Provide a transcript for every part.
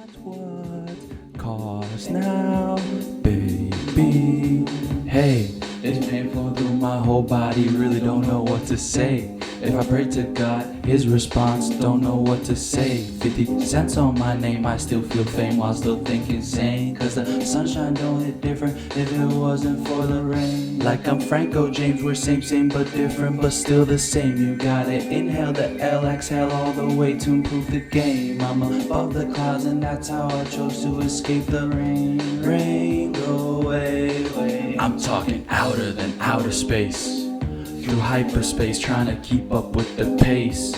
That's what cause now, baby. Hey, it's painful through my whole body, really don't know what to say. If I pray to God, his response, don't know what to say. 50 cents on my name, I still feel fame while still thinking sane. Cause the sunshine don't hit different if it wasn't for the rain. Like I'm Franco James, we're same but different, but still the same. You gotta inhale the L, exhale all the way to improve the game. I'm above the clouds and that's how I chose to escape the rain. Rain, go away, away. I'm talking outer than outer space. Through hyperspace, trying to keep up with the pace.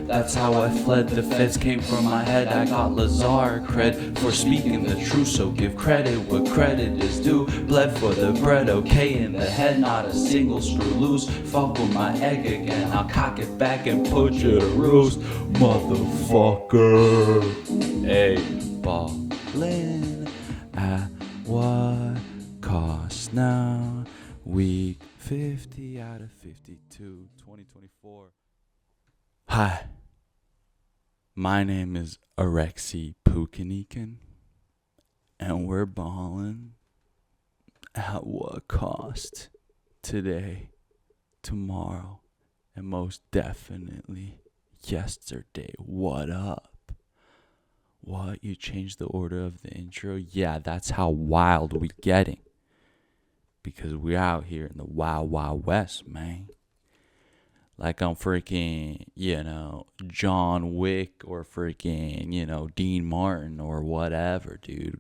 That's how I fled, the feds came from my head. I got Lazar cred for speaking the truth, so give credit where credit is due. Bled for the bread, okay in the head, not a single screw loose. Fuck with my egg again, I'll cock it back and put you to roost, motherfucker. Hey, ballin' at what cost now? Week 50 out of 52, 2024. Hi, my name is Arexi Pukanikan, and we're ballin' at what cost today, tomorrow, and most definitely yesterday. What up? What? You changed the order of the intro? Yeah, that's how wild we getting. Because we're out here in the wild, wild west, man. Like I'm freaking, John Wick or freaking, Dean Martin or whatever, dude.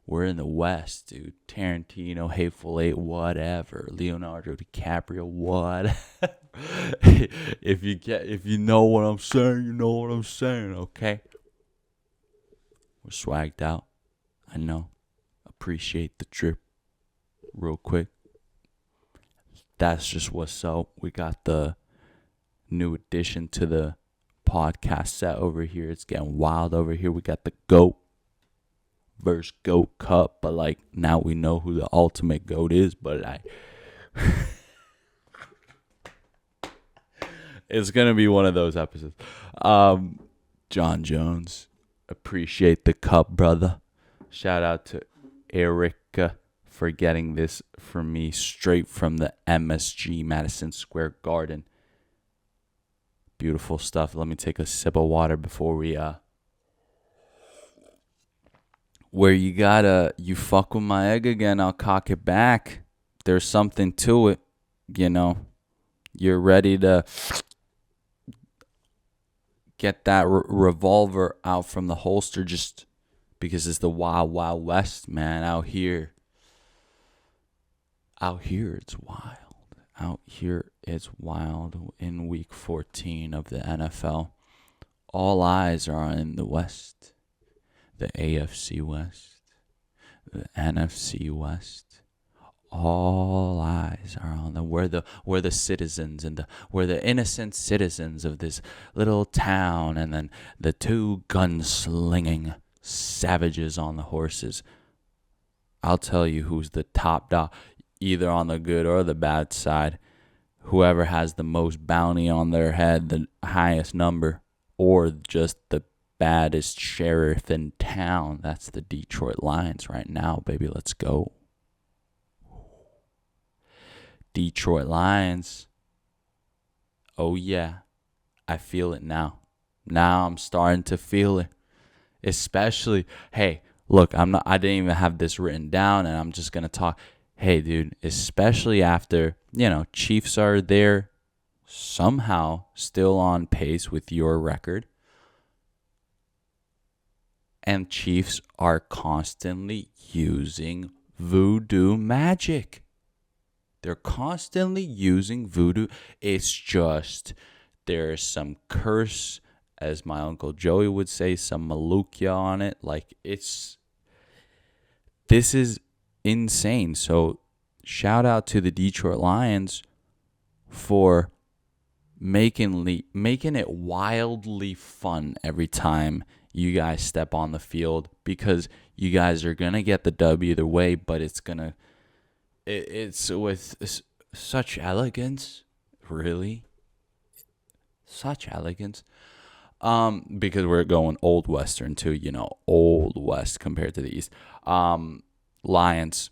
We're in the west, dude. Tarantino, Hateful Eight, whatever. Leonardo DiCaprio, whatever. If you know what I'm saying, you know what I'm saying, okay? We're swagged out. I know. Appreciate the drip. Real quick, that's just what's up. We got the new addition to the podcast set over here. It's getting wild over here. We got the GOAT versus GOAT Cup, but like now we know who the ultimate GOAT is. But it's gonna be one of those episodes. John Jones, appreciate the cup, brother. Shout out to Erica for getting this for me straight from the MSG, Madison Square Garden. Beautiful stuff. Let me take a sip of water before we where you fuck with my egg again, I'll cock it back. There's something to it, You're ready to get that revolver out from the holster just because it's the wild, wild west, man, out here. Out here, it's wild. Out here, it's wild in week 14 of the NFL. All eyes are in the West. The AFC West. The NFC West. All eyes are on them. We're the citizens and we're the innocent citizens of this little town, and then the two gunslinging savages on the horses. I'll tell you who's the top dog. Either on the good or the bad side, whoever has the most bounty on their head, the highest number, or just the baddest sheriff in town. That's the Detroit Lions right now, baby. Let's go. Detroit Lions. Oh, yeah. I feel it now. Now I'm starting to feel it. Especially, hey, look, I didn't even have this written down, and I'm just going to talk. Hey, dude, especially after, Chiefs are there somehow still on pace with your record. And Chiefs are constantly using voodoo magic. They're constantly using voodoo. It's just there's some curse, as my Uncle Joey would say, some malukia on it. Like, this is insane. So shout out to the Detroit Lions for making it wildly fun every time you guys step on the field, because you guys are gonna get the W either way, but it's with such elegance, really, such elegance. Because we're going Old Western too, Old West compared to the East. Lions,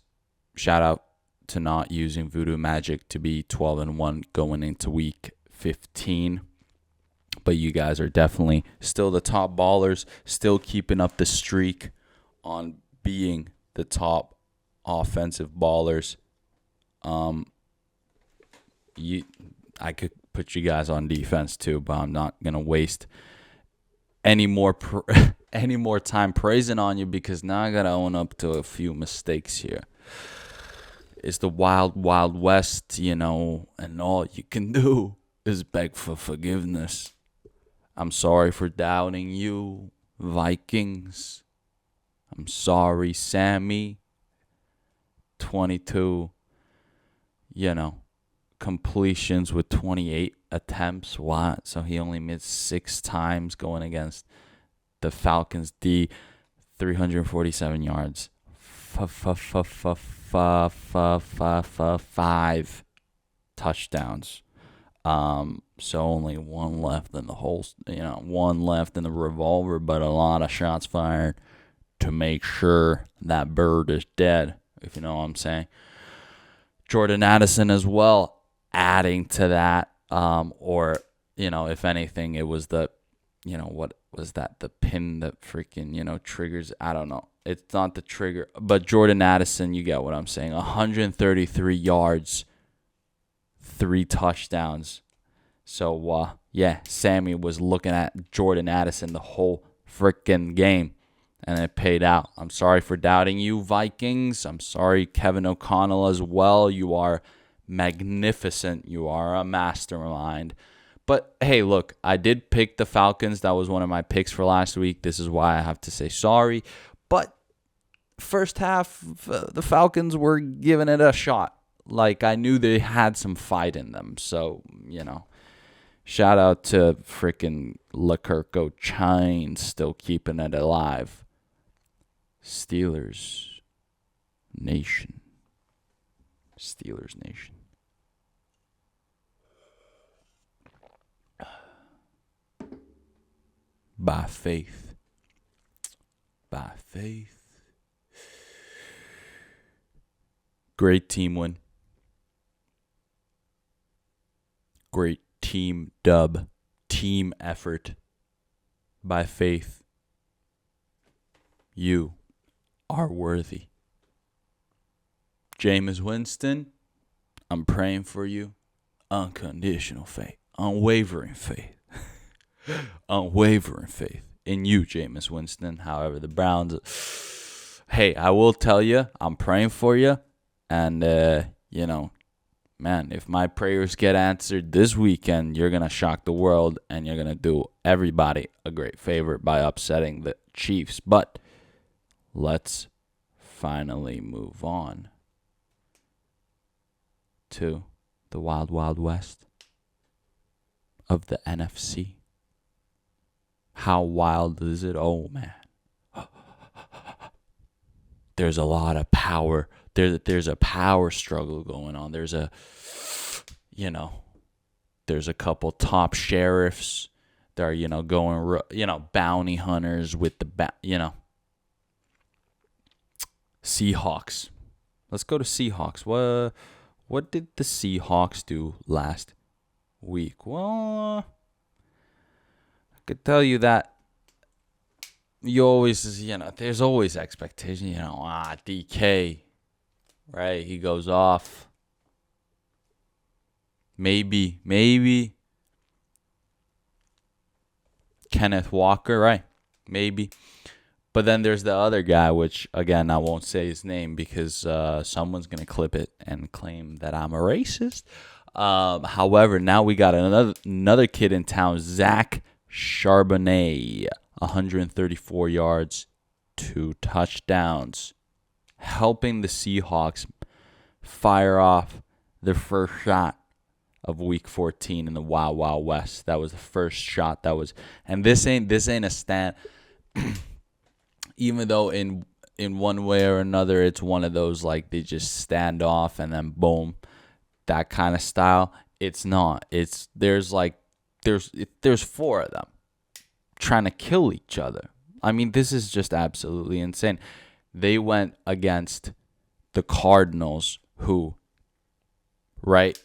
shout out to not using voodoo magic to be 12-1 going into week 15. But you guys are definitely still the top ballers, still keeping up the streak on being the top offensive ballers. I could put you guys on defense too, but I'm not gonna waste any more time praising on you, because now I gotta own up to a few mistakes here. It's the wild, wild west, and all you can do is beg for forgiveness. I'm sorry for doubting you, Vikings. I'm sorry, Sammy. 22, completions with 28 attempts. What? So he only missed 6 times going against the Falcons D. 347 yards. 5 touchdowns. So only one left in the whole, one left in the revolver, but a lot of shots fired to make sure that bird is dead, if you know what I'm saying. Jordan Addison as well, adding to that, or, if anything, it was the, what was that? The pin that freaking, triggers. I don't know. It's not the trigger, but Jordan Addison, you get what I'm saying. 133 yards, 3 touchdowns. So, Sammy was looking at Jordan Addison the whole freaking game, and it paid out. I'm sorry for doubting you, Vikings. I'm sorry, Kevin O'Connell, as well. You are magnificent. You are a mastermind. But, hey, look, I did pick the Falcons. That was one of my picks for last week. This is why I have to say sorry. But first half, the Falcons were giving it a shot. Like, I knew they had some fight in them. So, shout out to freaking Lecurco Chine still keeping it alive. Steelers Nation. Steelers Nation. By faith. By faith. Great team win. Great team dub. Team effort. By faith. You are worthy. Jameis Winston, I'm praying for you. Unconditional faith. Unwavering faith. Unwavering faith in you, Jameis Winston. However, the Browns, hey, I will tell you, I'm praying for you. And, man, if my prayers get answered this weekend, you're going to shock the world and you're going to do everybody a great favor by upsetting the Chiefs. But let's finally move on to the wild, wild west of the NFC. How wild is it? Oh, man. There's a lot of power. There's a power struggle going on. There's a couple top sheriffs that are, going, bounty hunters with the, Seahawks. Let's go to Seahawks. What did the Seahawks do last week? Well, I could tell you that you always, there's always expectation. DK, right? He goes off. Maybe Kenneth Walker, right? Maybe. But then there's the other guy, which, again, I won't say his name because someone's going to clip it and claim that I'm a racist. However, now we got another kid in town, Zach Charbonnet, 134 yards, 2 touchdowns, helping the Seahawks fire off their first shot of Week 14 in the Wild Wild West. That was the first shot. And this ain't a stand. Even though in one way or another, it's one of those like they just stand off and then boom, that kind of style. It's not. There's 4 of them. trying to kill each other. I mean, this is just absolutely insane. They went against the Cardinals, who, right,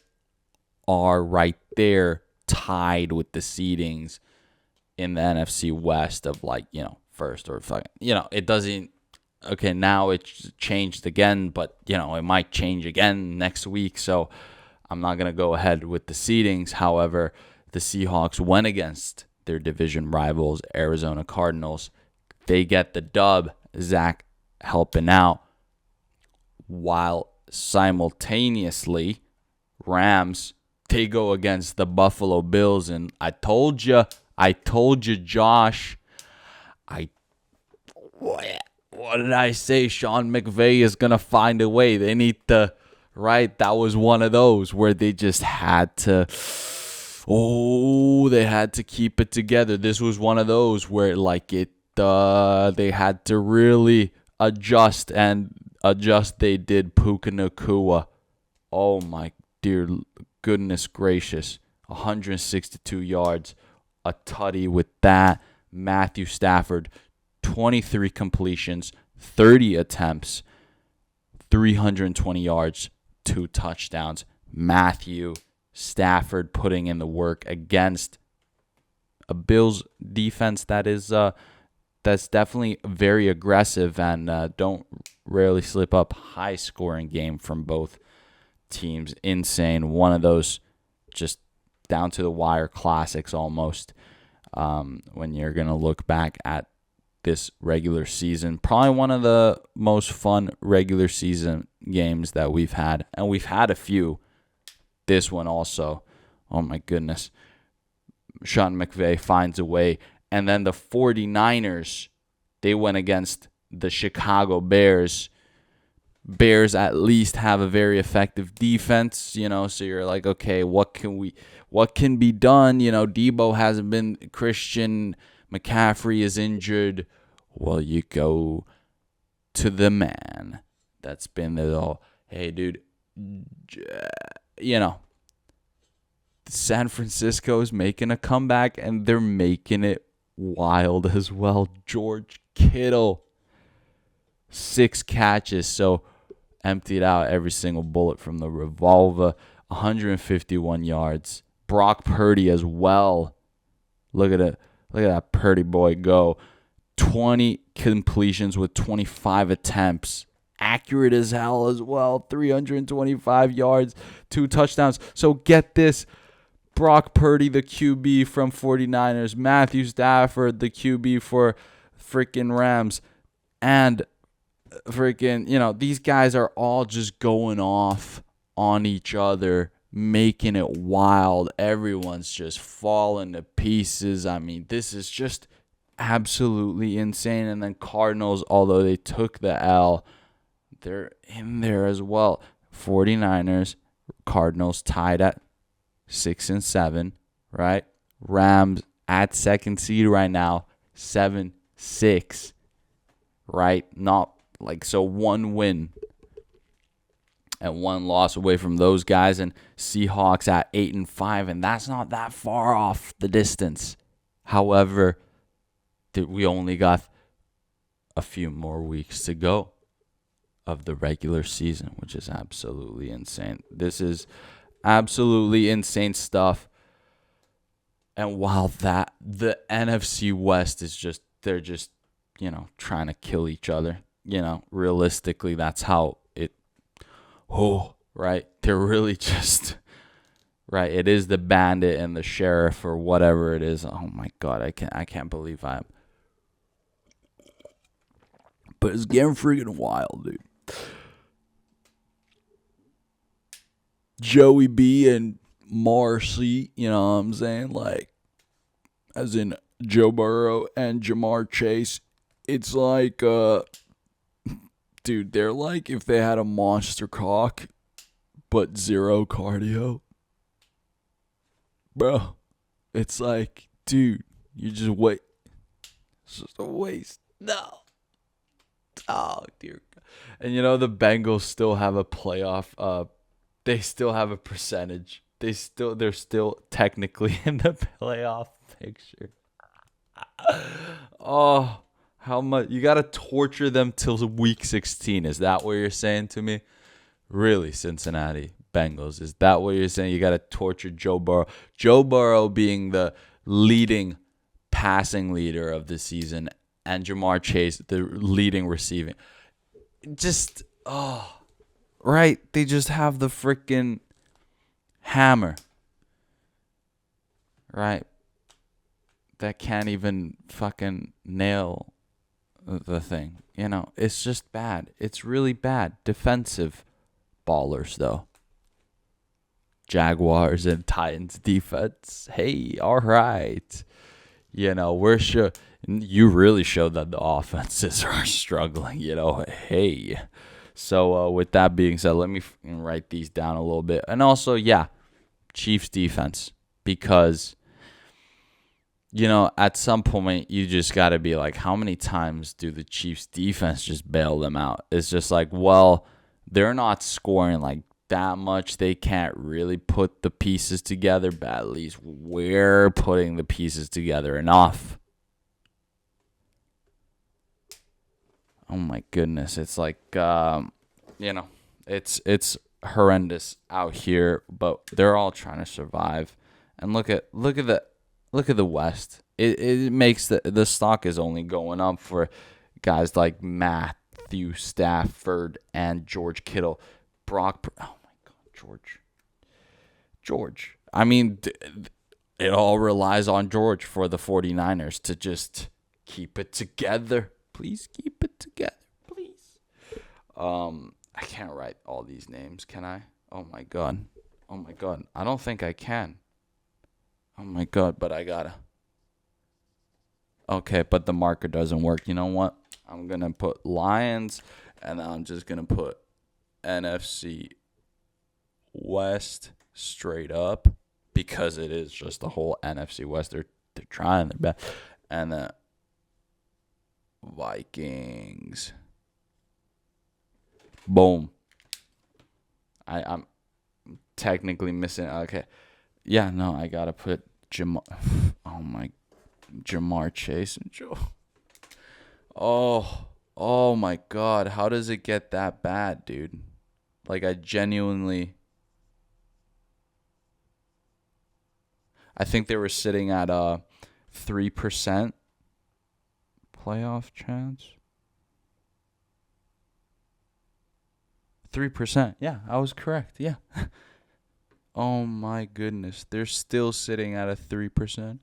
are right there tied with the seedings in the NFC West of first or fucking, it doesn't, okay, now it's changed again, but, it might change again next week. So I'm not going to go ahead with the seedings. However, the Seahawks went against their division rivals, Arizona Cardinals. They get the dub, Zach helping out, while simultaneously Rams, they go against the Buffalo Bills. And I told you, Josh, what did I say? Sean McVay is going to find a way. They need to, right? That was one of those where they just had to, they had to keep it together. This was one of those where they had to really adjust, and adjust they did. Puka Nacua. Oh my dear goodness gracious. 162 yards. A tutty with that. Matthew Stafford, 23 completions, 30 attempts, 320 yards, 2 touchdowns. Matthew Stafford putting in the work against a Bills defense that is that's definitely very aggressive and don't rarely slip up. High scoring game from both teams. Insane. One of those just down to the wire classics almost. When you're going to look back at this regular season, probably one of the most fun regular season games that we've had. And we've had a few. This one also. Oh my goodness. Sean McVay finds a way. And then the 49ers, they went against the Chicago Bears. Bears at least have a very effective defense, so you're like, okay, what can be done? Debo hasn't been, Christian McCaffrey is injured. Well, you go to the man that's been there all. Hey, dude, San Francisco's making a comeback, and they're making it wild as well. George Kittle, 6 catches, so emptied out every single bullet from the revolver. 151 yards. Brock Purdy as well. Look at that Purdy boy go. 20 completions with 25 attempts. Accurate as hell as well. 325 yards, 2 touchdowns. So get this. Brock Purdy, the QB from 49ers. Matthew Stafford, the QB for freaking Rams. And freaking, these guys are all just going off on each other, making it wild. Everyone's just falling to pieces. I mean, this is just absolutely insane. And then Cardinals, although they took the L, they're in there as well. 49ers, Cardinals tied at 6-7, right? Rams at 2nd seed right now, 7-6, right? Not so 1 win and 1 loss away from those guys, and Seahawks at 8-5, and that's not that far off the distance. However, we only got a few more weeks to go of the regular season, which is absolutely insane. This is absolutely insane stuff. And while the NFC West is just, they're just, trying to kill each other. Realistically, that's how it, right? They're really just, right? It is the bandit and the sheriff or whatever it is. Oh my God, I can't believe but it's getting freaking wild, dude. Joey B and Marcy, you know what I'm saying? As in Joe Burrow and Jamar Chase. It's like, dude, they're like if they had a monster cock, but 0 cardio. Bro, it's like, dude, you just wait. It's just a waste. No. Oh, dear God. And the Bengals still have a playoff, they still have a percentage. They're still technically in the playoff picture. Oh, how much you gotta torture them till week 16? Is that what you're saying to me? Really, Cincinnati Bengals? Is that what you're saying? You gotta torture Joe Burrow? Joe Burrow being the leading passing leader of the season, and Jamar Chase the leading receiving. Just right. They just have the freaking hammer, right? That can't even fucking nail the thing. It's just bad. It's really bad. Defensive ballers, though. Jaguars and Titans defense. Hey, all right. We're sure. You really showed that the offenses are struggling, Hey. So, with that being said, let me write these down a little bit. And also, yeah, Chiefs defense. Because at some point, you just got to be like, how many times do the Chiefs defense just bail them out? It's just like, well, they're not scoring like that much. They can't really put the pieces together, but at least we're putting the pieces together enough. Oh my goodness. It's like, it's horrendous out here, but they're all trying to survive. And look at the West. It makes the stock is only going up for guys like Matthew Stafford and George Kittle. Oh my God, George. I mean, it all relies on George for the 49ers to just keep it together. Please keep it together, please. I can't write all these names, can I? Oh my God. I don't think I can. Oh my God, but I gotta. Okay, but the marker doesn't work. You know what? I'm gonna put Lions, and I'm just gonna put NFC West straight up because it is just the whole NFC West. They're trying their best, and the Vikings. Boom. I'm technically missing. Okay. Yeah, no, I gotta put Jamar. Oh my, Jamar Chase and Joe. Oh my God! How does it get that bad, dude? Like I think they were sitting at 3% playoff chance. 3%. Yeah, I was correct. Yeah. Oh my goodness. They're still sitting at a 3%.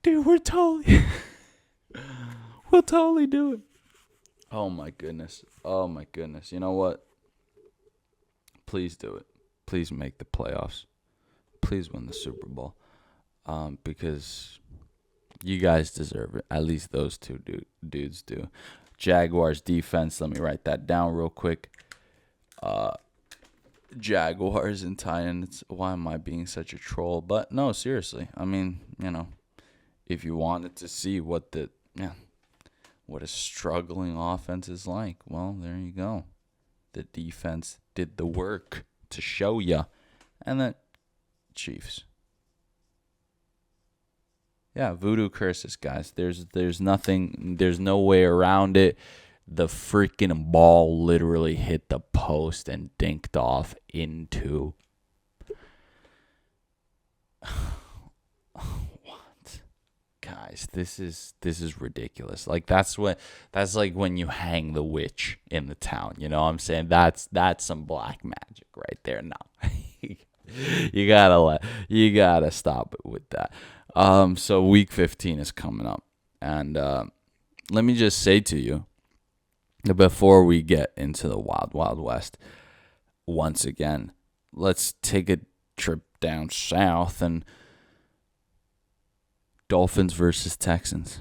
Dude, we'll totally do it. Oh my goodness. You know what? Please do it. Please make the playoffs. Please win the Super Bowl. Because you guys deserve it. At least those two dudes do. Jaguars defense. Let me write that down real quick. Jaguars and Titans. Why am I being such a troll? But no, seriously. I mean, if you wanted to see what a struggling offense is like, well, there you go. The defense did the work to show you. And then Chiefs. Yeah, voodoo curses, guys. There's nothing. There's no way around it. The freaking ball literally hit the post and dinked off into. What, guys? This is ridiculous. Like that's like when you hang the witch in the town. You know what I'm saying? That's some black magic right there. No, you gotta stop it with that. So week 15 is coming up, and let me just say to you, before we get into the wild, wild west, once again, let's take a trip down south and Dolphins versus Texans.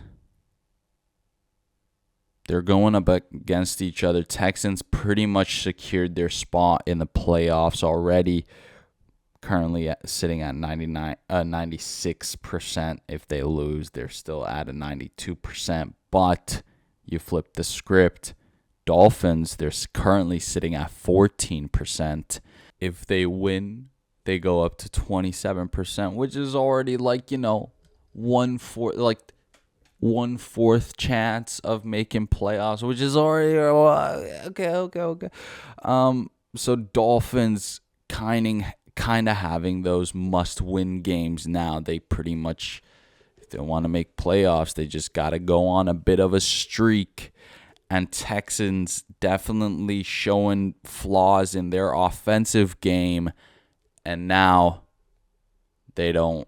They're going up against each other. Texans pretty much secured their spot in the playoffs already. Currently sitting at 96%. If they lose, they're still at a 92%. But you flip the script. Dolphins, they're currently sitting at 14%. If they win, they go up to 27%, which is already like, one-fourth chance of making playoffs, which is already okay. So Dolphins kind of having those must-win games now. They pretty much, if they want to make playoffs, they just got to go on a bit of a streak. And Texans definitely showing flaws in their offensive game, and now they don't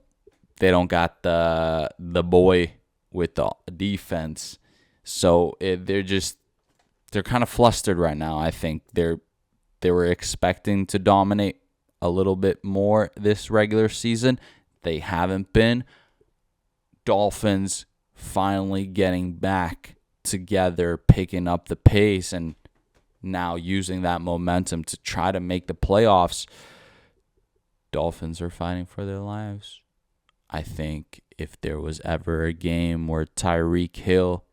got the boy with the defense, so they're kind of flustered right now. I think they were expecting to dominate a little bit more this regular season. They haven't been. Dolphins finally getting back together, picking up the pace, and now using that momentum to try to make the playoffs. Dolphins are fighting for their lives. I think if there was ever a game where Tyreek Hill,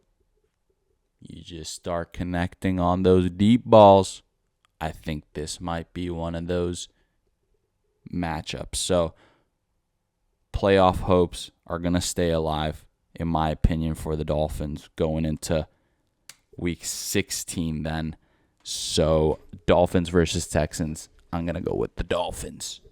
you just start connecting on those deep balls, I think this might be one of those matchups. So playoff hopes are going to stay alive, in my opinion, for the Dolphins going into week 16 then. So Dolphins versus Texans, I'm going to go with the Dolphins.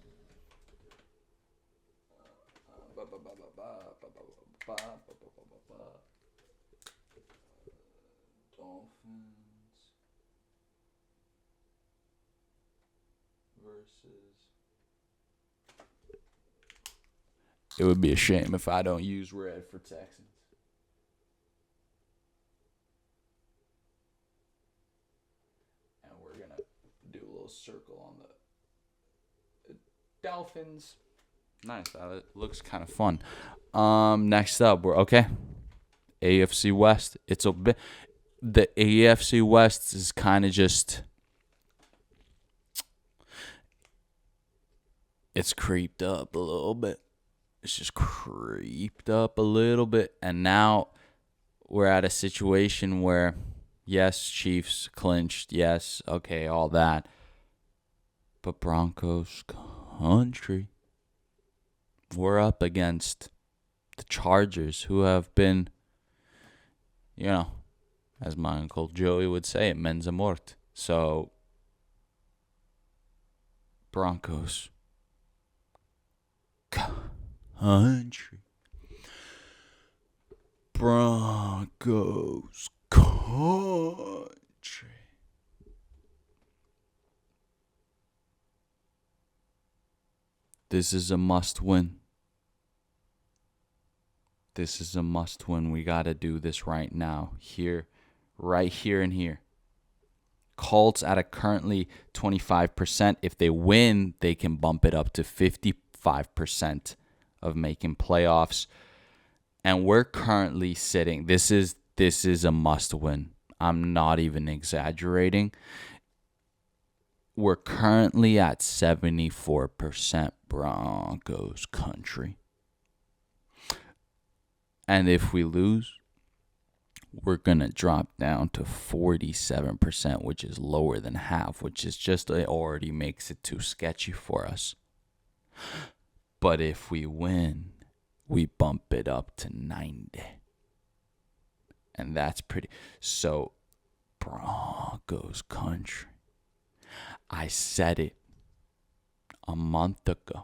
It would be a shame if I don't use red for Texans. And we're going to do a little circle on the Dolphins. Nice. That looks kind of fun. Next up, we're okay. AFC West. It's a bit. The AFC West is kind of just. It's creeped up a little bit. It's just creeped up a little bit. And now we're at a situation where, yes, Chiefs clinched. Yes, okay, all that. But Broncos country. We're up against the Chargers, who have been, as my Uncle Joey would say, men's mort. So, Broncos country. Broncos country. This is a must win. This is a must win. We got to do this right now. Right here and here. Colts at a currently 25%. If they win, they can bump it up to 55% of making playoffs. And we're currently sitting. This is a must win. I'm not even exaggerating. We're currently at 74% Broncos country. And if we lose, we're going to drop down to 47%, which is lower than half, which is just, it already makes it too sketchy for us. But if we win, we bump it up to 90. And that's pretty. So, Broncos country. I said it a month ago.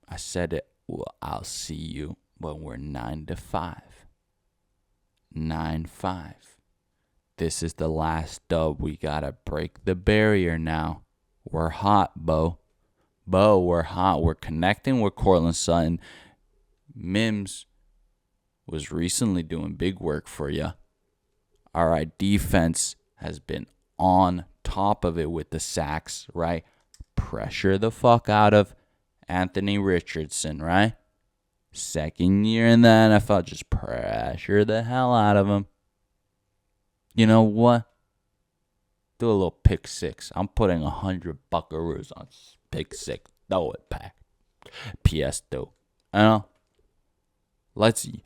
I said it, well, I'll see you when we're 9-5. 9-5. This is the last dub. We got to break the barrier now. We're hot, Bo. We're hot. We're connecting with Cortland Sutton. Mims was recently doing big work for you. All right, defense has been on top of it with the sacks, right? Pressure the fuck out of Anthony Richardson, right? Second year in the NFL, just pressure the hell out of him. You know what? Do a little pick six. I'm putting 100 buckaroos on pick six. Throw it back. Piastri. Let's see.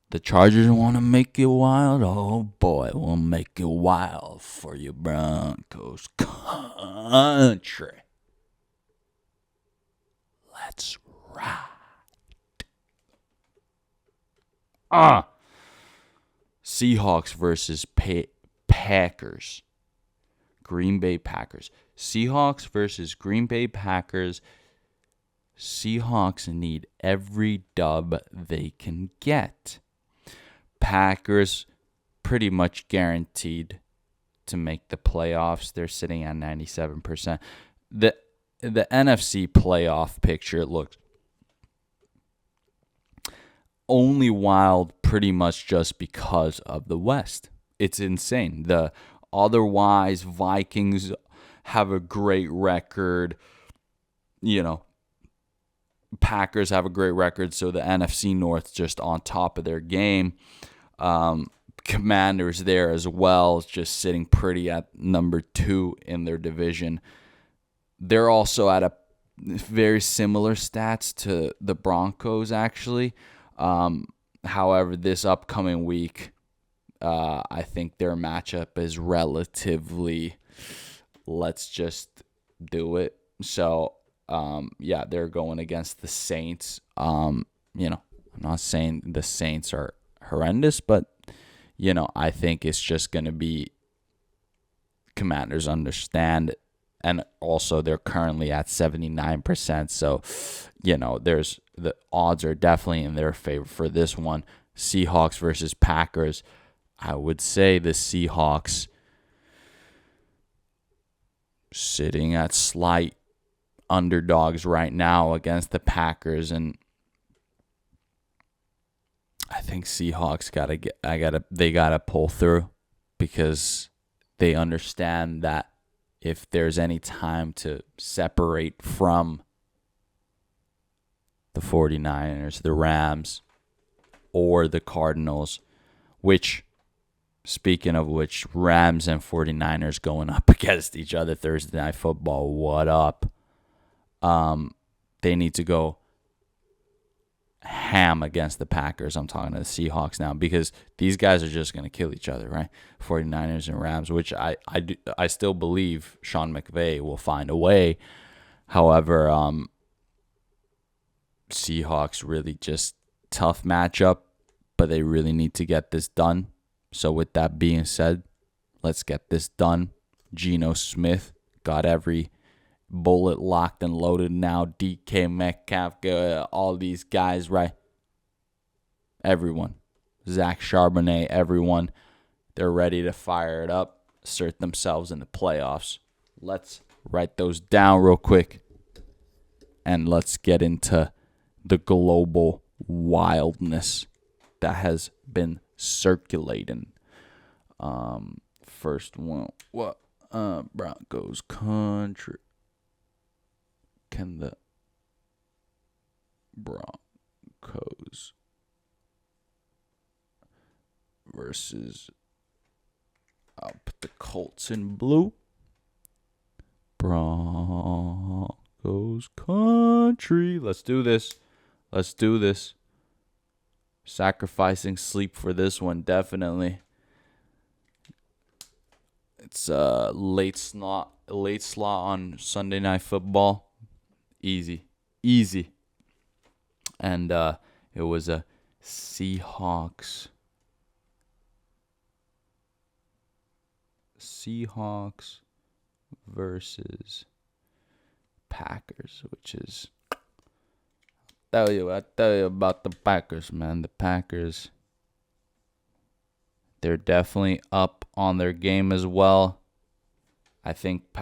The Chargers want to make it wild. Oh, boy. We'll make it wild for you, Broncos country. Let's ride. Seahawks versus Packers. Green Bay Packers. Seahawks versus Green Bay Packers. Seahawks need every dub they can get. Packers pretty much guaranteed to make the playoffs. They're sitting at 97%. The NFC playoff picture looks only wild pretty much just because of the West. It's insane. Otherwise, Vikings have a great record. Packers have a great record, so the NFC North just on top of their game. Commanders there as well, just sitting pretty at number 2 in their division. They're also at a very similar stats to the Broncos, actually. However, this upcoming week, I think their matchup is relatively, let's just do it. So, they're going against the Saints. I'm not saying the Saints are horrendous, but, I think it's just going to be Commanders understand. And also, they're currently at 79%. So, the odds are definitely in their favor for this one. Seahawks versus Packers. I would say the Seahawks sitting at slight underdogs right now against the Packers, and I think Seahawks gotta pull through, because they understand that if there's any time to separate from the 49ers, the Rams, or the Cardinals, which, speaking of which, Rams and 49ers going up against each other Thursday Night Football, what up? They need to go ham against the Packers. I'm talking to the Seahawks now, because these guys are just going to kill each other, right? 49ers and Rams, which I still believe Sean McVay will find a way. However, Seahawks really just tough matchup, but they really need to get this done. So with that being said, let's get this done. Geno Smith got every bullet locked and loaded now. DK Metcalf, all these guys, right? Everyone. Zach Charbonnet, everyone. They're ready to fire it up, assert themselves in the playoffs. Let's write those down real quick, and let's get into the global wildness that has been circulating. First one, Broncos country. Can the Broncos versus, I'll put the Colts in blue. Broncos country. Let's do this. Sacrificing sleep for this one, definitely. It's late slot on Sunday Night Football. Easy. And it was a Seahawks versus Packers, which is, I tell you about the Packers, man. The Packers, they're definitely up on their game as well. I think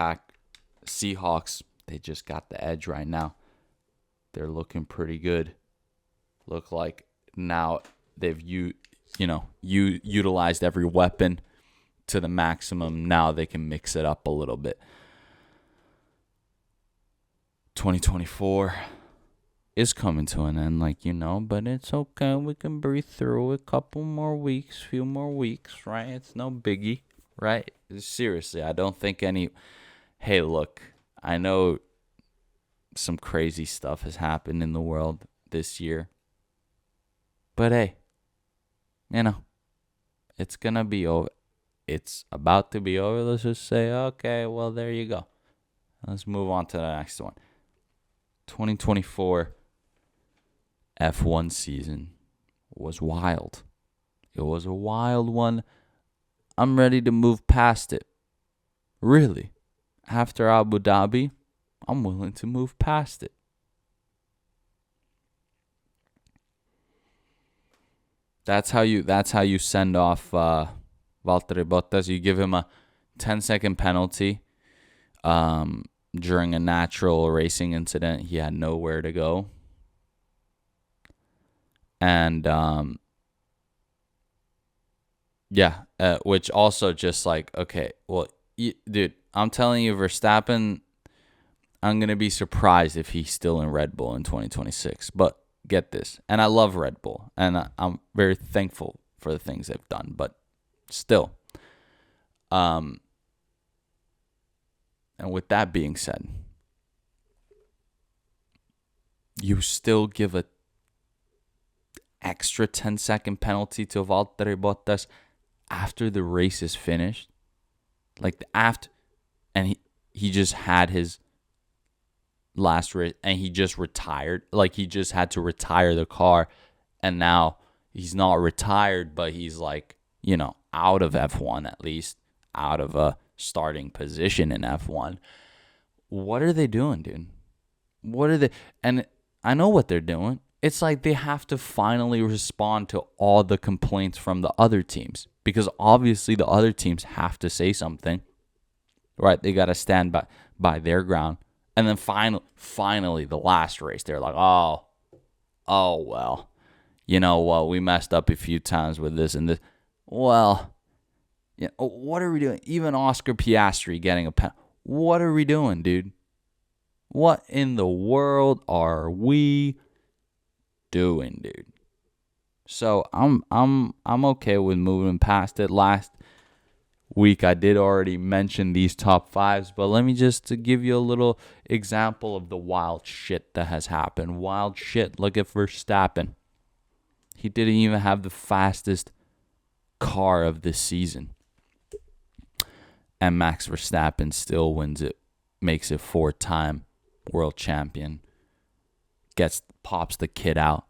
Seahawks, they just got the edge right now. They're looking pretty good. Look like now they've utilized every weapon to the maximum. Now they can mix it up a little bit. 2024 is coming to an end, but it's okay. We can breathe through a few more weeks, right? It's no biggie, right? Seriously, I don't think hey, look, I know some crazy stuff has happened in the world this year, but hey, it's gonna be over. It's about to be over. Let's just say, okay, well, there you go. Let's move on to the next one. 2024 F1 season was wild. It was a wild one. I'm ready to move past it. Really. After Abu Dhabi, I'm willing to move past it. That's how you send off Valtteri Bottas. You give him a 10-second penalty during a natural racing incident. He had nowhere to go. And which also just like, okay, well, dude, I'm telling you, Verstappen, I'm going to be surprised if he's still in Red Bull in 2026. But get this, and I love Red Bull, and I'm very thankful for the things they've done, but still. And with that being said, you still give a extra 10-second penalty to Valtteri Bottas after the race is finished, and he just had his last race and he just retired. Like, he just had to retire the car, and now he's not retired, but he's like, out of F1, at least out of a starting position in F1. What are they doing, dude? What are they? And I know what they're doing. It's like they have to finally respond to all the complaints from the other teams, because obviously the other teams have to say something, right? They got to stand by their ground. And then finally, the last race, they're like, oh, well, you know what? We messed up a few times with this and this. Well, what are we doing? Even Oscar Piastri getting a pen. What are we doing, dude? What in the world are we doing, dude? So I'm okay with moving past it. Last week I did already mention these top fives, but let me just give you a little example of the wild shit that has happened. Wild shit. Look at Verstappen. He didn't even have the fastest car of this season, and Max Verstappen still wins it, makes it 4-time world champion, pops the kid out.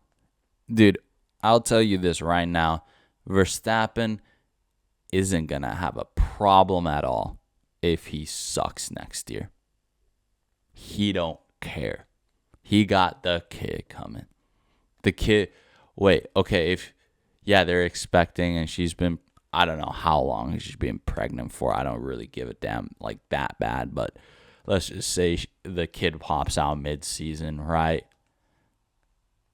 Dude, I'll tell you this right now. Verstappen isn't going to have a problem at all if he sucks next year. He don't care. He got the kid coming. The kid, they're expecting, and she's been, I don't know how long she's been pregnant for. I don't really give a damn like that bad, but let's just say the kid pops out mid-season, right?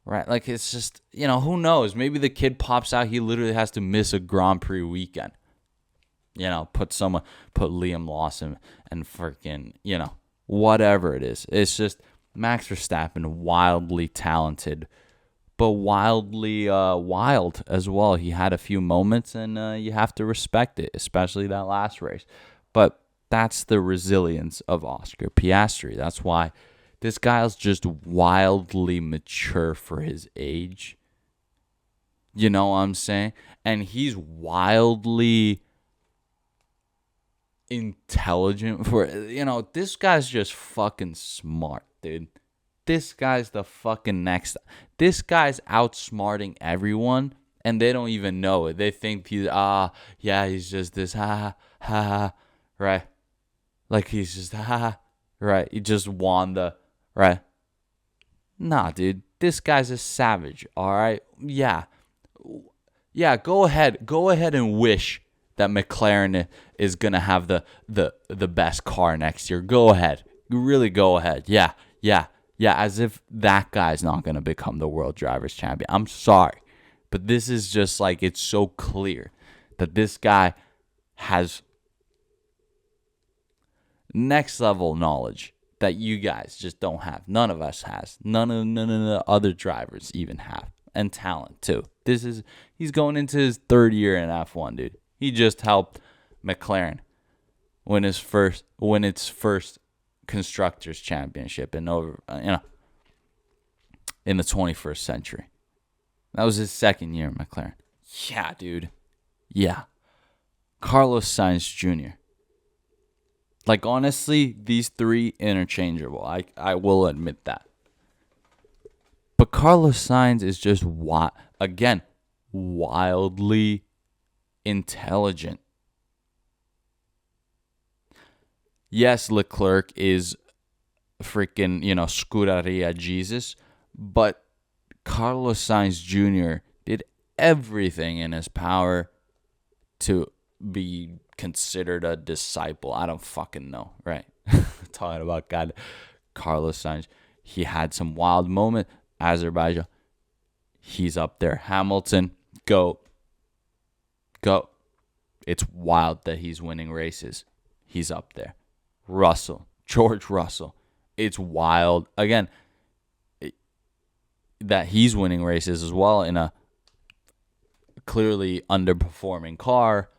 Right, like it's just, who knows? Maybe the kid pops out, he literally has to miss a Grand Prix weekend. Put Liam Lawson and freaking, whatever it is. It's just Max Verstappen, wildly talented, but wildly wild as well. He had a few moments, and you have to respect it, especially that last race. But that's the resilience of Oscar Piastri. That's why this guy's just wildly mature for his age. You know what I'm saying? And he's wildly intelligent for, this guy's just fucking smart, dude. This guy's the fucking next. This guy's outsmarting everyone, and they don't even know it. They think he's just this, right? Like he's just, right? He just won the, right? Nah, dude. This guy's a savage, all right? Yeah, go ahead and wish that McLaren is going to have the best car next year. Go ahead. Really go ahead. Yeah, as if that guy's not going to become the world drivers champion. I'm sorry, but this is just like, it's so clear that this guy has next level knowledge that you guys just don't have. None of us has. None of the other drivers even have. And talent too. He's going into his third year in F1, dude. He just helped McLaren win its first constructors championship in the 21st century. That was his second year in McLaren. Yeah, dude. Yeah. Carlos Sainz Jr. Like, honestly, these three interchangeable. I will admit that. But Carlos Sainz is just, again, wildly intelligent. Yes, Leclerc is freaking, Scuderia Jesus, but Carlos Sainz Jr. did everything in his power to be considered a disciple. I don't fucking know, right? Talking about God, Carlos Sainz. He had some wild moment. Azerbaijan, he's up there. Hamilton, go. It's wild that he's winning races. He's up there. George Russell. It's wild. Again, that he's winning races as well in a clearly underperforming car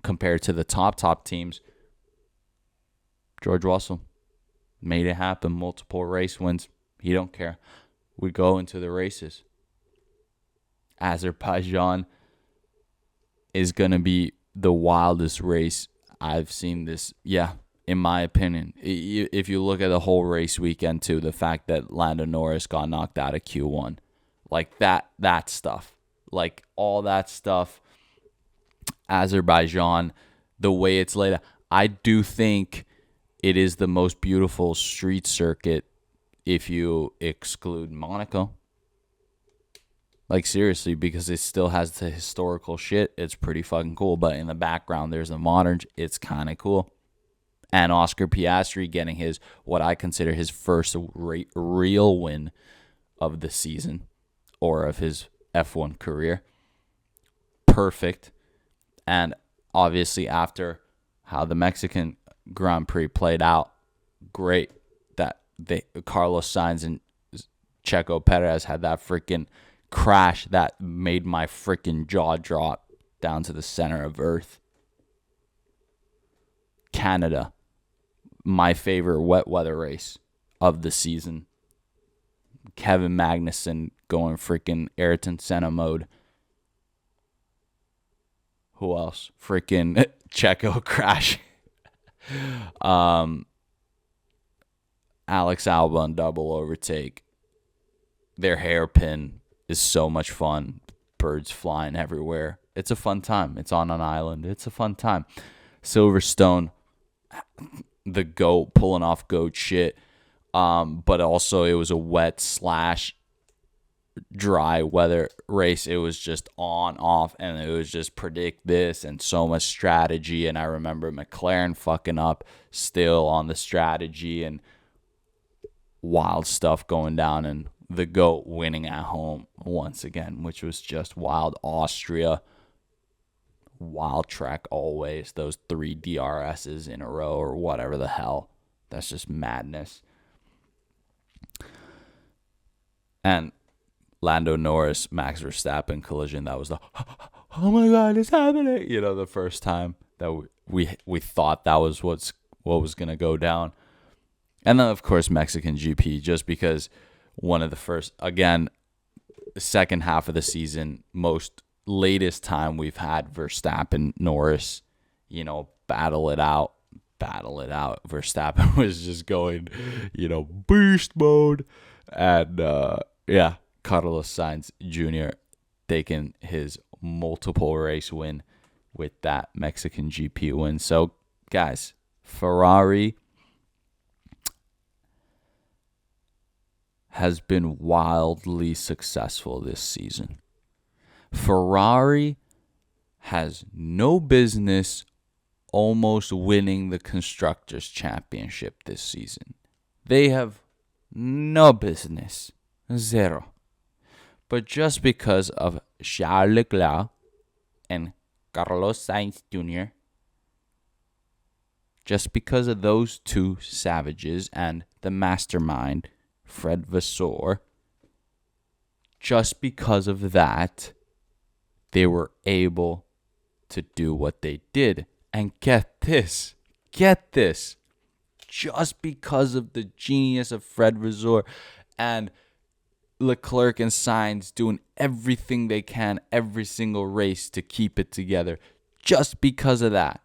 compared to the top teams. George Russell made it happen. Multiple race wins. He don't care. We go into the races. Azerbaijan is going to be the wildest race I've seen this. Yeah, in my opinion. If you look at the whole race weekend too, the fact that Lando Norris got knocked out of Q1. Like that stuff. Like all that stuff. Azerbaijan, the way it's laid out. I do think it is the most beautiful street circuit if you exclude Monaco. Like, seriously, because it still has the historical shit. It's pretty fucking cool. But in the background, there's the moderns. It's kind of cool. And Oscar Piastri getting what I consider his first real win of the season or of his F1 career. Perfect. And obviously, after how the Mexican Grand Prix played out, great that Carlos Sainz and Checo Perez had that freaking crash that made my freaking jaw drop down to the center of earth. Canada, my favorite wet weather race of the season. Kevin Magnussen going freaking Ayrton Senna mode. Who else? Freaking Checo crash. Alex Albon double overtake. Their hairpin is so much fun. Birds flying everywhere. It's a fun time. It's on an island. It's a fun time. Silverstone, the GOAT, pulling off GOAT shit. But also it was a wet / dry weather race. It was just on, off, and it was just predict this and so much strategy. And I remember McLaren fucking up still on the strategy and wild stuff going down, and the GOAT winning at home once again, which was just wild. Austria, wild track always. Those 3 DRSs in a row or whatever the hell. That's just madness. And Lando Norris, Max Verstappen collision. That was the, oh my God, it's happening. The first time that we thought that was what was going to go down. And then, of course, Mexican GP, just because one of the first, again, the second half of the season, latest time we've had Verstappen, Norris, battle it out. Verstappen was just going, beast mode. And, Carlos Sainz Jr. taking his multiple race win with that Mexican GP win. So, guys, Ferrari has been wildly successful this season. Ferrari has no business almost winning the Constructors' Championship this season. They have no business. Zero. But just because of Charles Leclerc and Carlos Sainz Jr., just because of those two savages and the mastermind, Fred Vasseur, just because of that, they were able to do what they did. And get this, just because of the genius of Fred Vasseur and Leclerc and Sainz doing everything they can every single race to keep it together, just because of that.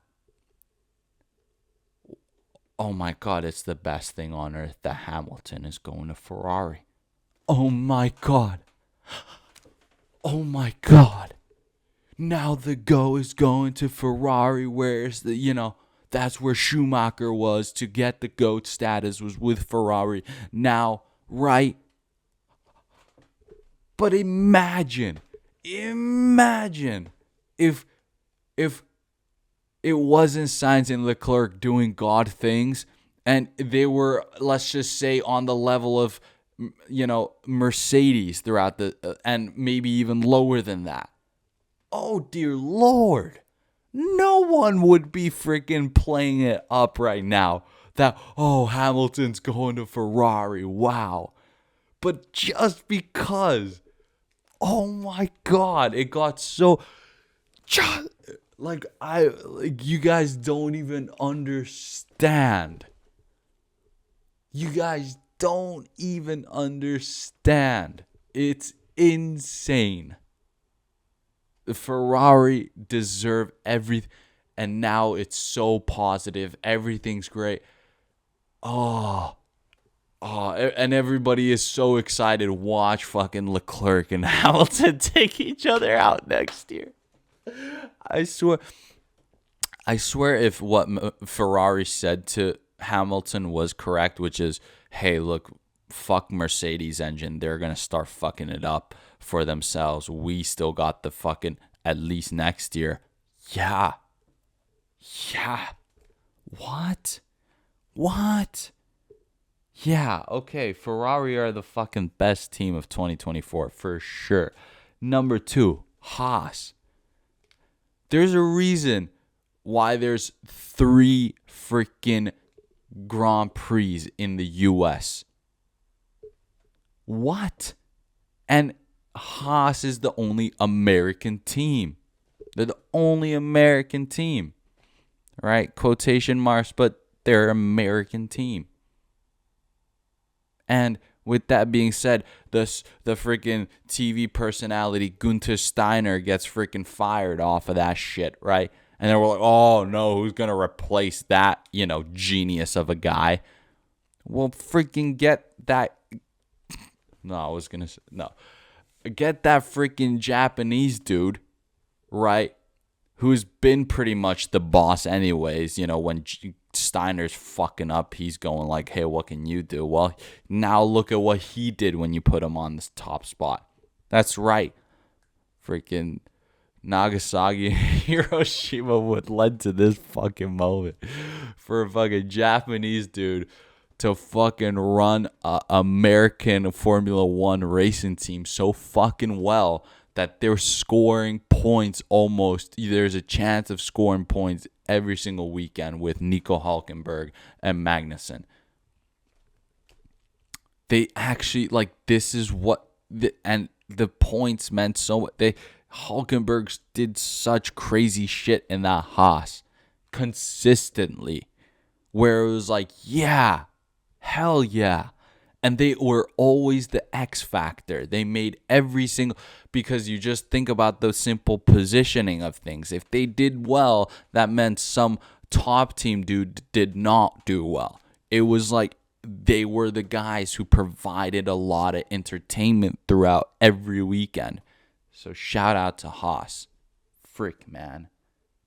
Oh my God, it's the best thing on earth that Hamilton is going to Ferrari. Oh my God. Oh my God. Now the go is going to Ferrari, where's that's where Schumacher was to get the GOAT status, was with Ferrari. Now, right? But imagine if it wasn't Sainz and Leclerc doing God things, and they were, let's just say, on the level of, Mercedes throughout and maybe even lower than that. Oh, dear Lord. No one would be freaking playing it up right now that, oh, Hamilton's going to Ferrari. Wow. But just because, oh my God, it got so, you guys don't even understand. You guys don't even understand. It's insane. The Ferrari deserve everything, and now it's so positive. Everything's great. Oh, and everybody is so excited to watch fucking Leclerc and Hamilton take each other out next year. I swear if what Ferrari said to Hamilton was correct, which is, hey, look, fuck Mercedes engine. They're going to start fucking it up for themselves. We still got the fucking, at least next year. Yeah. What? Yeah, okay, Ferrari are the fucking best team of 2024 for sure. Number 2, Haas. There's a reason why there's 3 freaking Grand Prix in the US. What? And Haas is the only American team. They're the only American team. Right? Quotation marks, but they're an American team. And with that being said, the freaking TV personality Gunther Steiner gets freaking fired off of that shit, right? And then we're like, oh no, who's going to replace that, genius of a guy? Well, freaking get that. No, I was going to say, no. Get that freaking Japanese dude, right? Who's been pretty much the boss anyways. When Steiner's fucking up, he's going like, hey, what can you do? Well, now look at what he did when you put him on this top spot. That's right. Freaking Nagasaki and Hiroshima would led to this fucking moment for a fucking Japanese dude to fucking run a American Formula One racing team so fucking well that they're scoring points almost. There's a chance of scoring points every single weekend with Nico Hülkenberg and Magnussen. They actually, this is what, and the points meant so much. Hülkenberg did such crazy shit in that Haas consistently, where it was like, yeah, hell yeah. And they were always the X factor. They made every single, because you just think about the simple positioning of things. If they did well, that meant some top team dude did not do well. It was like they were the guys who provided a lot of entertainment throughout every weekend. So shout out to Haas. Frick, man.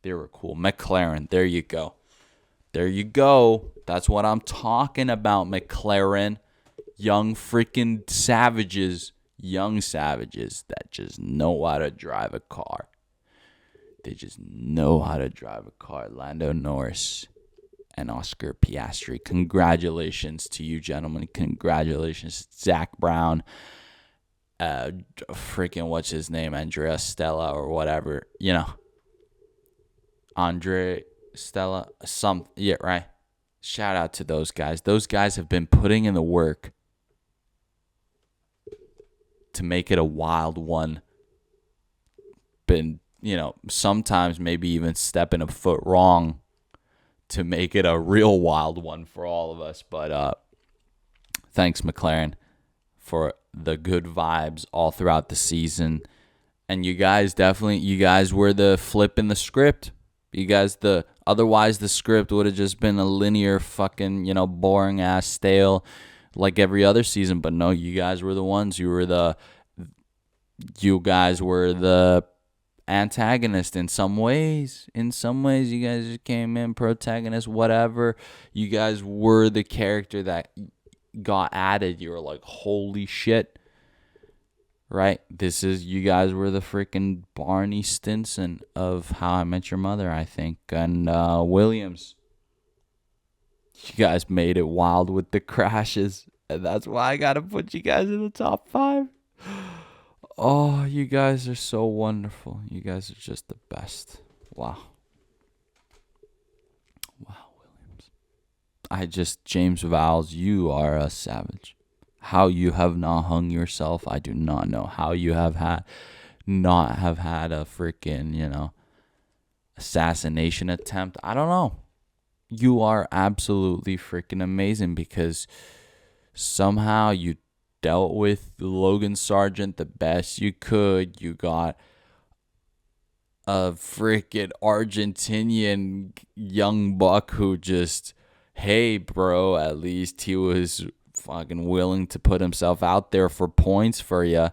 They were cool. McLaren, there you go. There you go. That's what I'm talking about, McLaren. Young freaking savages. Young savages that just know how to drive a car. They just know how to drive a car. Lando Norris and Oscar Piastri. Congratulations to you, gentlemen. Congratulations, Zach Brown. Freaking what's his name? Andrea Stella or whatever. Andre Stella. Yeah, right. Shout out to those guys. Those guys have been putting in the work to make it a wild one. Been, sometimes maybe even stepping a foot wrong to make it a real wild one for all of us. But thanks, McLaren, for the good vibes all throughout the season. And you guys were the flip in the script. Otherwise the script would have just been a linear fucking, boring ass stale, like every other season. But no, you guys were the ones. You guys were the antagonist in some ways. In some ways, you guys just came in protagonist, whatever. You guys were the character that got added. You were like, holy shit. Right? You guys were the freaking Barney Stinson of How I Met Your Mother, I think. And Williams. You guys made it wild with the crashes. And that's why I got to put you guys in the top 5. Oh, you guys are so wonderful. You guys are just the best. Wow. Wow, Williams. James Vowles, you are a savage. How you have not hung yourself, I do not know. How you have not have had a freaking, assassination attempt. I don't know. You are absolutely freaking amazing because somehow you dealt with Logan Sargent the best you could. You got a freaking Argentinian young buck who just, hey, bro, at least he was fucking willing to put himself out there for points for you.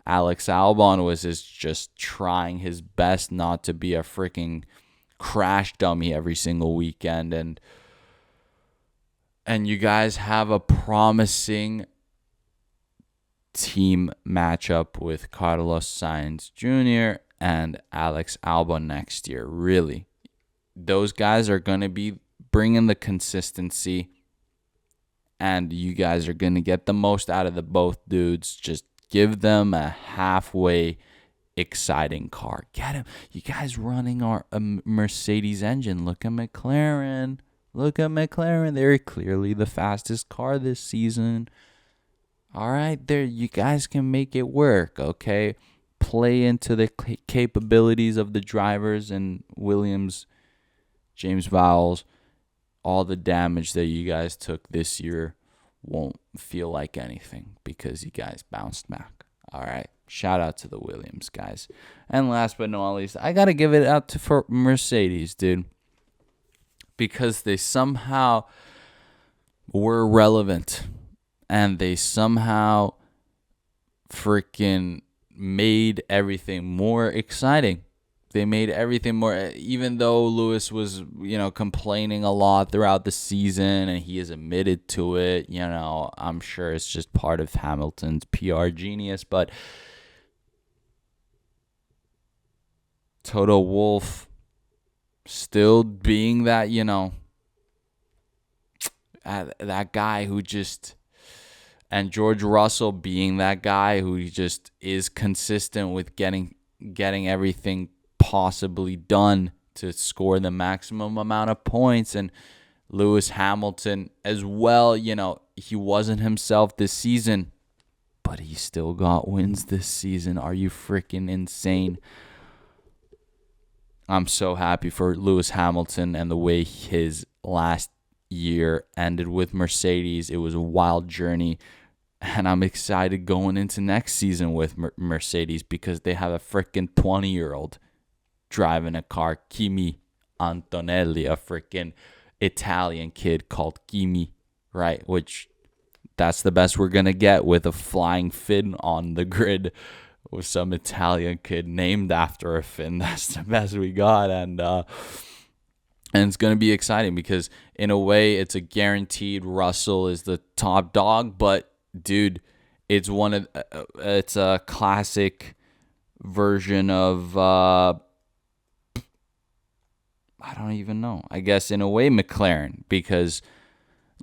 Alex Albon was just trying his best not to be a freaking crash dummy every single weekend. And you guys have a promising team matchup with Carlos Sainz Jr. and Alex Albon next year. Really, those guys are going to be bringing the consistency, and you guys are going to get the most out of the both dudes. Just give them a halfway exciting car. Get him. You guys running our Mercedes engine. Look at McLaren. They're clearly the fastest car this season. All right, there. You guys can make it work, okay? Play into the capabilities of the drivers and Williams, James Vowles. All the damage that you guys took this year won't feel like anything because you guys bounced back. All right. Shout out to the Williams guys. And last but not least, I got to give it out for Mercedes, dude. Because they somehow were relevant. And they somehow freaking made everything more exciting. They made everything more, even though Lewis was, complaining a lot throughout the season and he has admitted to it, I'm sure it's just part of Hamilton's PR genius, but Toto Wolff still being that, that guy who just, and George Russell being that guy who just is consistent with getting everything possibly done to score the maximum amount of points. And Lewis Hamilton as well, he wasn't himself this season, but he still got wins this season. Are you freaking insane? I'm so happy for Lewis Hamilton and the way his last year ended with Mercedes. It was a wild journey. And I'm excited going into next season with Mercedes because they have a freaking 20-year-old driving a car, Kimi Antonelli, a freaking Italian kid called Kimi, right? Which that's the best we're going to get with a flying fin on the grid with some Italian kid named after a fin. That's the best we got. And it's going to be exciting because in a way it's a guaranteed Russell is the top dog, but dude, it's a classic version of I don't even know. I guess in a way McLaren, because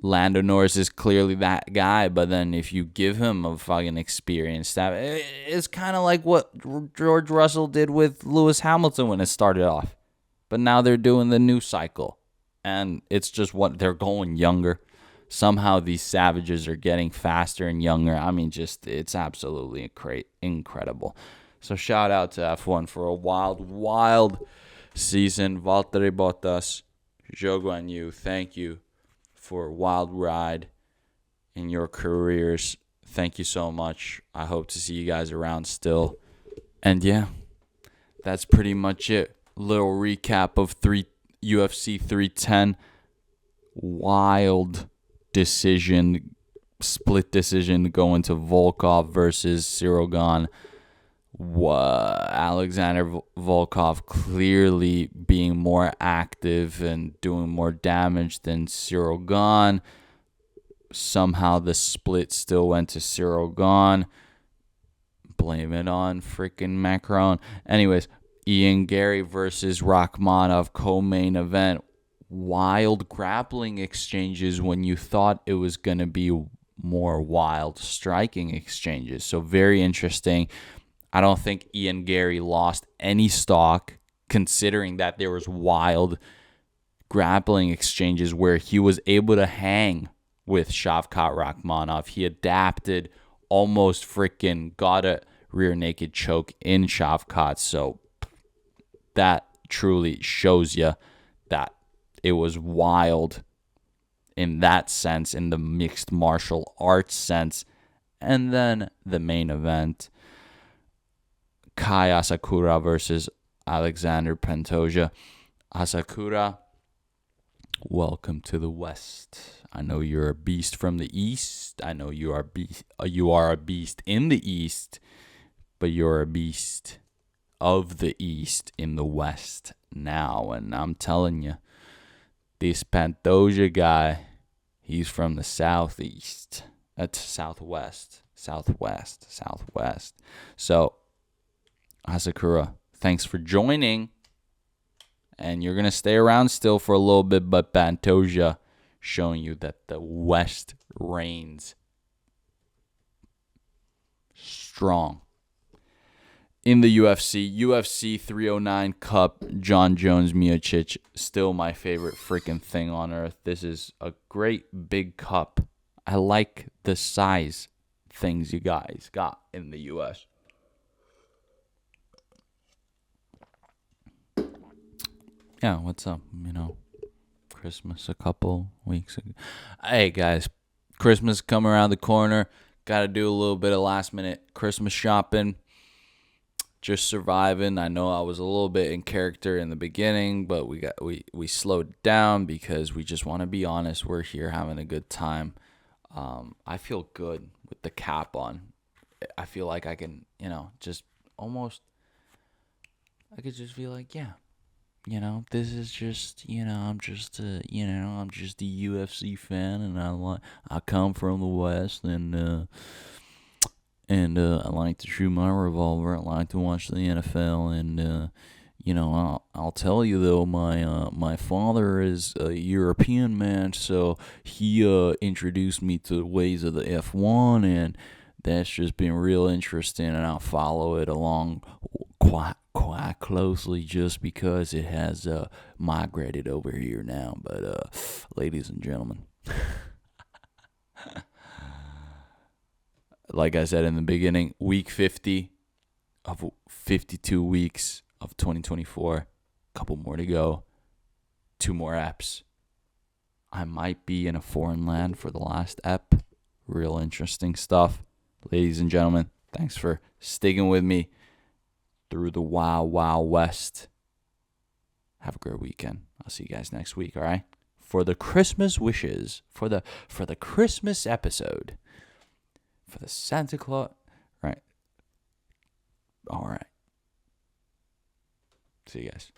Lando Norris is clearly that guy, but then if you give him a fucking experienced staff, it's kind of like what George Russell did with Lewis Hamilton when it started off. But now they're doing the new cycle, and it's just what they're going younger. Somehow these savages are getting faster and younger. I mean, it's absolutely incredible. So shout out to F1 for a wild season. Valtteri Bottas, Zhou Guanyu, thank you for a wild ride in your careers. Thank you so much. I hope to see you guys around still. And yeah, that's pretty much it. Little recap of UFC 310. Wild decision split decision going to Volkov versus Ciryl. Alexander Volkov clearly being more active and doing more damage than Ciryl. Somehow the split still went to Ciryl. Blame it on freaking Macron. Anyways, Ian Gary versus Rachmanov co-main event. Wild grappling exchanges when you thought it was going to be more wild striking exchanges. So very interesting. I don't think Ian Gary lost any stock considering that there was wild grappling exchanges where he was able to hang with Shavkat Rachmanov. He adapted, almost freaking got a rear naked choke in Shavkat. So that truly shows you that it was wild in that sense, in the mixed martial arts sense. And then the main event, Kai Asakura versus Alexander Pantoja. Asakura, welcome to the West. I know you're a beast from the East. I know you are a beast in the East, but you're a beast of the East in the West now. And I'm telling you, this Pantoja guy, he's from the Southeast. Southwest. So, Asakura, thanks for joining. And you're going to stay around still for a little bit, but Pantoja showing you that the West reigns strong. In the UFC 309 Cup, John Jones Miocic, still my favorite freaking thing on earth. This is a great big cup. I like the size things you guys got in the US. Yeah, what's up? Christmas a couple weeks ago. Hey guys, Christmas come around the corner. Got to do a little bit of last minute Christmas shopping. Just surviving. I know I was a little bit in character in the beginning, but we slowed down because we just want to be honest. We're here having a good time. I feel good with the cap on. I feel like I can, just almost. I could just be like, yeah. This is just, I'm just a UFC fan, and I come from the West, and I like to shoot my revolver. I like to watch the NFL, and I'll tell you though, my father is a European man, so he introduced me to the ways of the F1, and that's just been real interesting, and I'll follow it along quite closely just because it has migrated over here now. But ladies and gentlemen, like I said in the beginning, week 50 of 52 weeks of 2024, couple more to go, 2 more eps. I might be in a foreign land for the last ep. Real interesting stuff. Ladies and gentlemen, thanks for sticking with me through the Wild Wild West. Have a great weekend. I'll see you guys next week, all right? For the Christmas wishes, for the Christmas episode, for the Santa Claus, right? All right. See you guys.